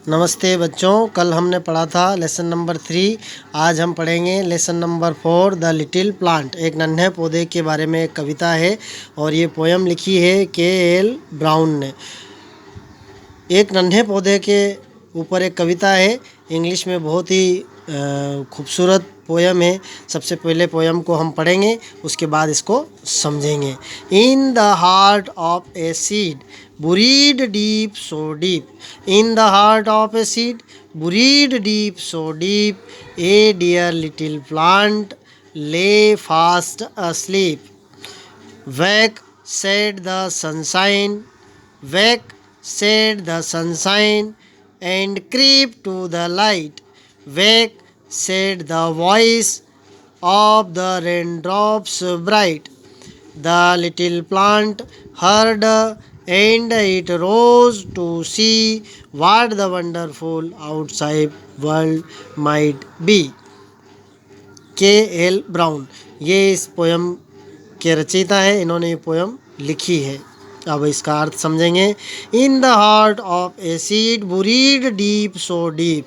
नमस्ते बच्चों, कल हमने पढ़ा था लेसन नंबर 3। आज हम पढ़ेंगे lesson number 4 the little plant. एक नन्हे पौधे के बारे में एक कविता है और ये पोयम लिखी है के.एल. ब्राउन ने। एक नन्हे पौधे के ऊपर एक कविता है, इंग्लिश में बहुत ही खूबसूरत पोयम है। सबसे पहले पोयम को हम पढ़ेंगे, उसके बाद इसको समझेंगे। In the heart of a seed buried deep so deep, in the heart of a seed buried deep so deep, a dear little plant lay fast asleep. Wake, said the sunshine, wake, said the sunshine, and creep to the light. Wake, said the voice of the raindrops bright. The little plant heard, and it rose to see what the wonderful outside world might be. KL. Brown ये इस poem के रचयिता है, इन्होंने ये poem लिखी है। अब इसका अर्थ समझेंगे। In the heart of a seed buried deep so deep,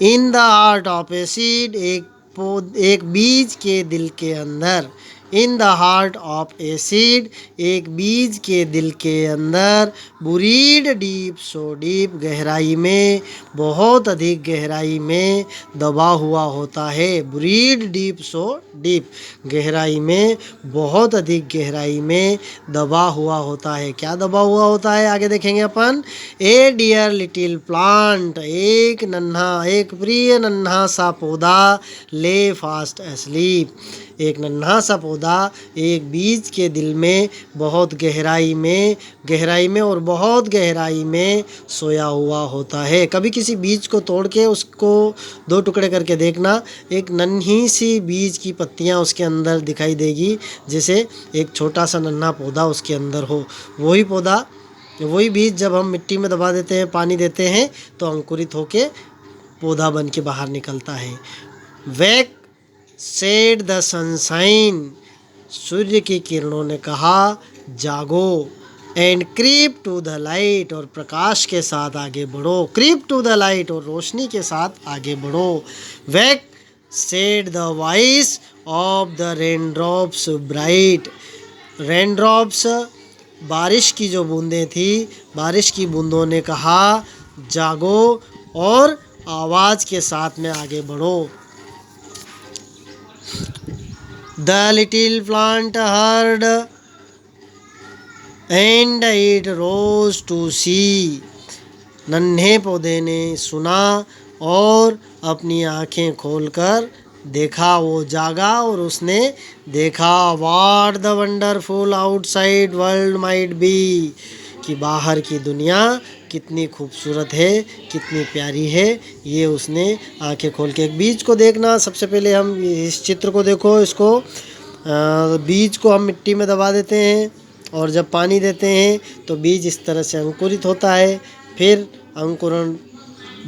in the heart of a seed एक बीज के दिल के अंदर, in the heart of a seed एक बीज के दिल के अंदर, बुरीड डीप सो डीप गहराई में, बहुत अधिक गहराई में दबा हुआ होता है। बुरीड डीप सो डीप गहराई में, बहुत अधिक गहराई में दबा हुआ होता है। क्या दबा हुआ होता है आगे देखेंगे अपन। ए डियर लिटिल प्लांट एक नन्हा, एक प्रिय नन्हा सा पौधा, ले फास्ट एस्लीप एक नन्हा सा पौधा एक बीज के दिल में, बहुत गहराई में और बहुत गहराई में सोया हुआ होता है। कभी किसी बीज को तोड़ के उसको दो टुकड़े करके देखना, एक नन्ही सी बीज की पत्तियां उसके अंदर दिखाई देगी, जैसे एक छोटा सा नन्हा पौधा उसके अंदर हो। वही पौधा, वही बीज जब हम मिट्टी में दबा देते हैं, पानी देते हैं, तो अंकुरित होके पौधा बन के बाहर निकलता है। वेक सेड द सनशाइन सूर्य की किरणों ने कहा जागो, and creep to the light और प्रकाश के साथ आगे बढ़ो, क्रीप टू द लाइट और रोशनी के साथ आगे बढ़ो। Wake said the voice of the raindrops bright, raindrops बारिश की जो बूंदें थी, बारिश की बूंदों ने कहा जागो और आवाज़ के साथ में आगे बढ़ो। The little plant heard, and it rose to see. नन्हे पौधे ने सुना और अपनी आँखें खोलकर देखा, वो जागा और उसने देखा what the wonderful outside world might be, कि बाहर की दुनिया कितनी खूबसूरत है, कितनी प्यारी है। ये उसने आंखें खोल के, एक बीज को देखना। सबसे पहले हम इस चित्र को देखो, इसको बीज को हम मिट्टी में दबा देते हैं और जब पानी देते हैं तो बीज इस तरह से अंकुरित होता है, फिर अंकुरण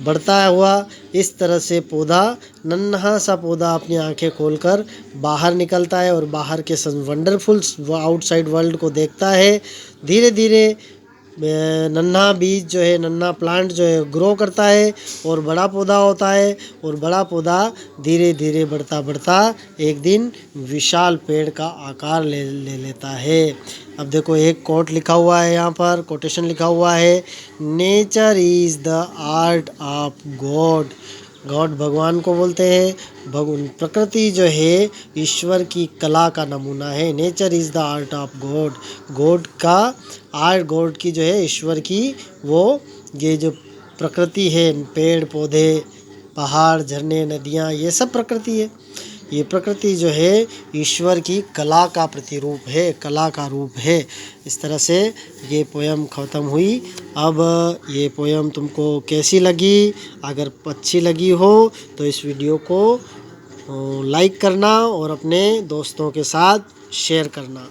बढ़ता हुआ इस तरह से पौधा, नन्हा सा पौधा अपनी आंखें खोलकर बाहर निकलता है और बाहर के वंडरफुल आउटसाइड वर्ल्ड को देखता है। धीरे धीरे नन्हा बीज जो है, नन्हा प्लांट जो है ग्रो करता है और बड़ा पौधा होता है, और बड़ा पौधा धीरे धीरे बढ़ता बढ़ता एक दिन विशाल पेड़ का आकार ले लेता है। अब देखो एक कोट लिखा हुआ है, यहाँ पर कोटेशन लिखा हुआ है, nature is the art of God. God भगवान को बोलते हैं, प्रकृति जो है ईश्वर की कला का नमूना है। Nature is the art of God, God का आर्ट, गॉड की जो है ईश्वर की, वो ये जो प्रकृति है, पेड़ पौधे पहाड़ झरने नदियाँ, ये सब प्रकृति है। ये प्रकृति जो है ईश्वर की कला का प्रतिरूप है, कला का रूप है। इस तरह से ये पोयम ख़त्म हुई। अब ये पोयम तुमको कैसी लगी? अगर अच्छी लगी हो तो इस वीडियो को लाइक करना और अपने दोस्तों के साथ शेयर करना।